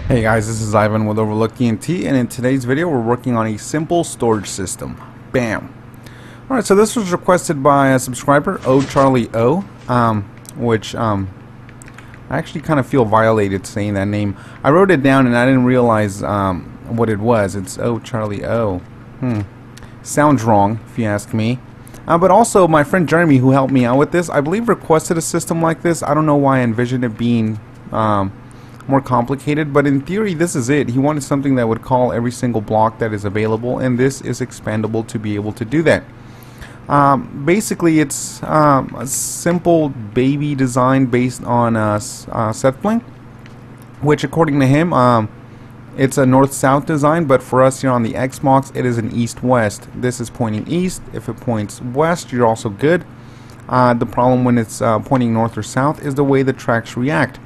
Hey guys, this is Ivan with OverlookeDENT, and in today's video we're working on a simple storage system. Bam! Alright, so this was requested by a subscriber, OCharlieO, which I actually kind of feel violated saying that name. I wrote it down and I didn't realize what it was. It's OCharlieO. Sounds wrong if you ask me. But also my friend Jeremy, who helped me out with this, I believe requested a system like this. I don't know why I envisioned it being more complicated, but in theory this is it. He wanted something that would call every single block that is available, and this is expandable to be able to do that. Basically it's a simple baby design based on setbling, which according to him it's a north-south design, but for us here on the Xbox it is an east-west. This is pointing east. If it points west, you're also good. The problem when it's pointing north or south is the way the tracks react.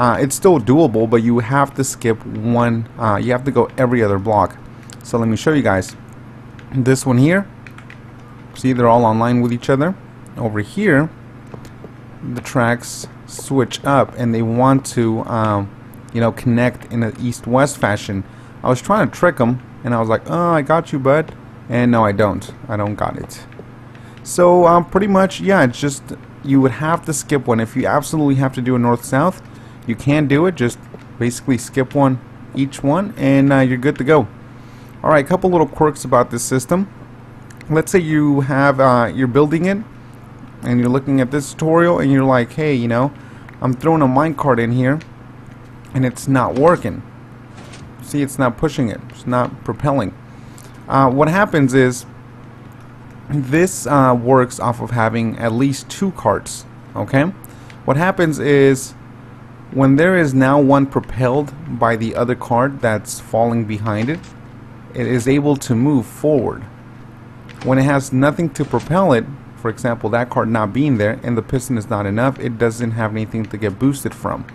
It's still doable, but you have to skip one. You have to go every other block. So let me show you guys. This one here, see, they're all online with each other. Over here the tracks switch up and they want to connect in an east-west fashion. I was trying to trick them and I was like, oh, I got you, bud. And no, I don't got it. So pretty much, yeah, it's just you would have to skip one. If you absolutely have to do a north-south, you can do it. Just basically skip one, each one, and you're good to go. Alright, a couple little quirks about this system. Let's say you have you're building it and you're looking at this tutorial and you're like, hey, I'm throwing a minecart in here and it's not working. See, it's not pushing it, it's not propelling. What happens is this works off of having at least two carts. Okay, what happens is when there is now one propelled by the other cart that's falling behind it, it is able to move forward. When it has nothing to propel it, for example that cart not being there and the piston is not enough, it doesn't have anything to get boosted from.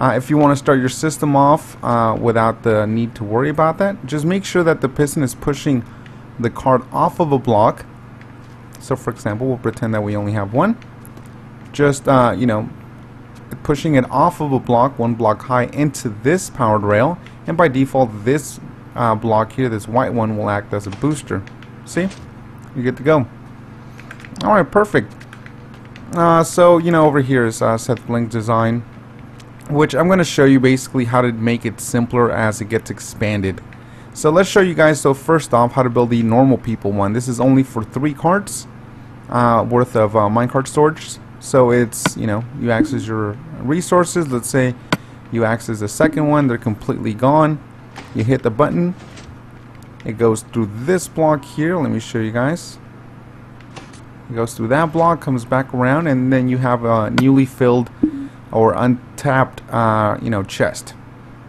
If you want to start your system off without the need to worry about that, just make sure that the piston is pushing the cart off of a block. So for example, we'll pretend that we only have one. Just pushing it off of a block, one block high, into this powered rail, and by default this block here, this white one, will act as a booster. See, you're good to go. Alright, perfect. So over here is Seth Blink's design, which I'm going to show you basically how to make it simpler as it gets expanded. So let's show you guys, so first off, how to build the normal people one. This is only for 3 carts worth of minecart storage. So it's, you access your resources. Let's say you access the second one, they're completely gone. You hit the button, it goes through this block here. Let me show you guys. It goes through that block, comes back around, and then you have a newly filled or untapped chest.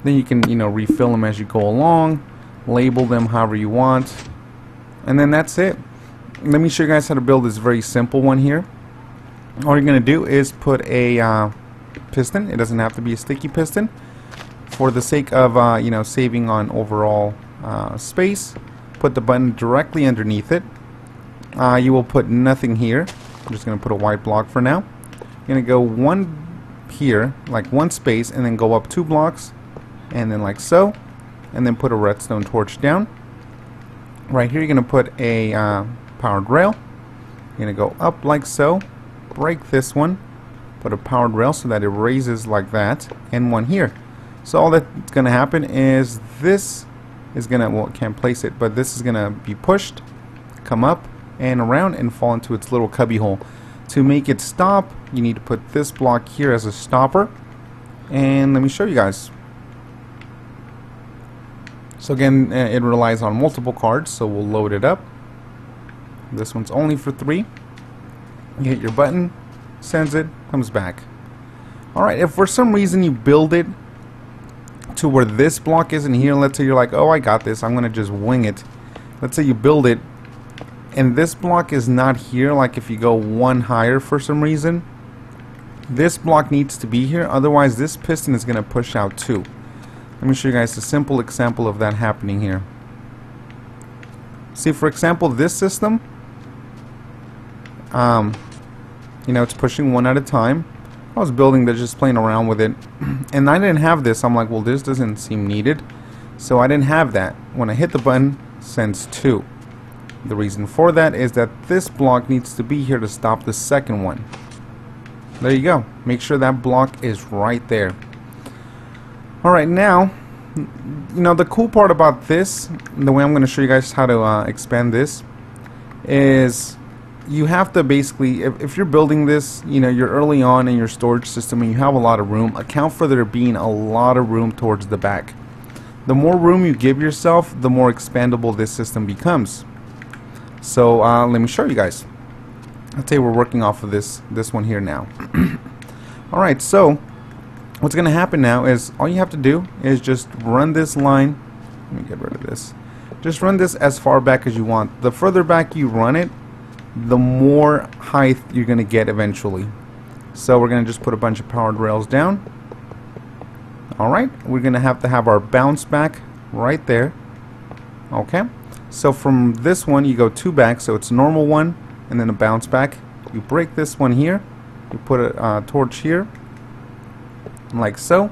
Then you can refill them as you go along, label them however you want, and then that's it. Let me show you guys how to build this very simple one here. All you're going to do is put a piston. It doesn't have to be a sticky piston. For the sake of saving on overall space, put the button directly underneath it. You will put nothing here. I'm just going to put a white block for now. You're going to go one here, like one space, and then go up 2 blocks, and then like so, and then put a redstone torch down. Right here you're going to put a powered rail. You're going to go up like so, break this one, put a powered rail so that it raises like that, and one here. So all that's going to happen is this is going to, well, can't place it, but this is going to be pushed, come up and around and fall into its little cubby hole. To make it stop, you need to put this block here as a stopper, and let me show you guys. So again, it relies on multiple cards, so we'll load it up. This one's only for 3. You hit your button, sends it, comes back. Alright, if for some reason you build it to where this block isn't here, let's say you're like, oh, I got this, I'm gonna just wing it. Let's say you build it and this block is not here, like if you go one higher for some reason, this block needs to be here, otherwise this piston is gonna push out too. Let me show you guys a simple example of that happening here. See, for example, this system, it's pushing one at a time. I was building this, just playing around with it, and I didn't have this. I'm like, well, this doesn't seem needed, so I didn't have that. When I hit the button, sends 2. The reason for that is that this block needs to be here to stop the second one. There you go. Make sure that block is right there. Alright, now, you know, the cool part about this, the way I'm going to show you guys how to expand this, is you have to basically, if you're building this, you know, you're early on in your storage system and you have a lot of room, account for there being a lot of room towards the back. The more room you give yourself, the more expandable this system becomes. So let me show you guys. Let's say we're working off of this one here now. Alright, so what's going to happen now is all you have to do is just run this line. Let me get rid of this. Just run this as far back as you want. The further back you run it, the more height you're going to get eventually. So we're going to just put a bunch of powered rails down. Alright, we're going to have our bounce back right there. Okay, so from this one you go 2 back, so it's a normal one and then a bounce back. You break this one here, you put a torch here like so,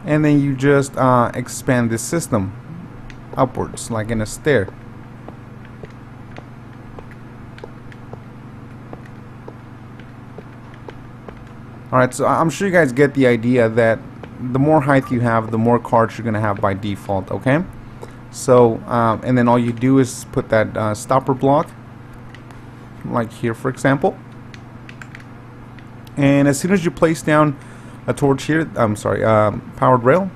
and then you just expand this system upwards like in a stair. Alright, so I'm sure you guys get the idea that the more height you have, the more cards you're going to have by default, okay? So, and then all you do is put that stopper block, like here for example. And as soon as you place down a torch here, powered rail,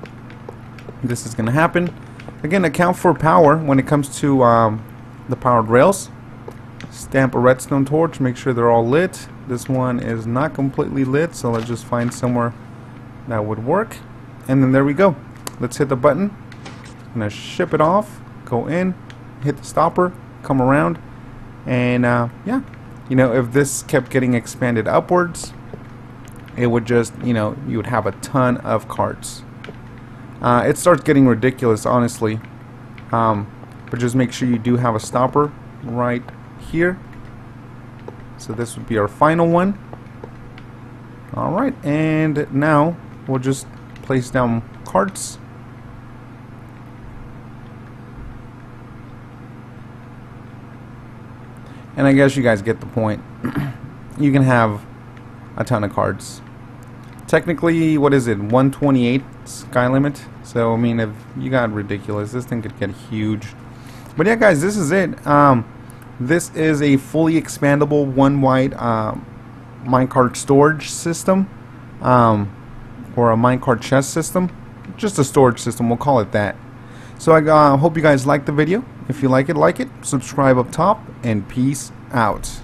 this is going to happen. Again, account for power when it comes to the powered rails. Stamp a redstone torch, make sure they're all lit. This one is not completely lit, so let's just find somewhere that would work. And then there we go. Let's hit the button. I'm gonna ship it off, go in, hit the stopper, come around, and yeah, you know, if this kept getting expanded upwards, it would just, you know, you would have a ton of carts. It starts getting ridiculous, honestly, but just make sure you do have a stopper right here. So this would be our final one. Alright, and now we'll just place down carts. And I guess you guys get the point. You can have a ton of cards. Technically, what is it? 128 sky limit. So I mean, if you got ridiculous, this thing could get huge. But yeah, guys, this is it. This is a fully expandable one wide minecart storage system, or a minecart chest system. Just a storage system, we'll call it that. So I hope you guys liked the video. If you like it, subscribe up top, and peace out.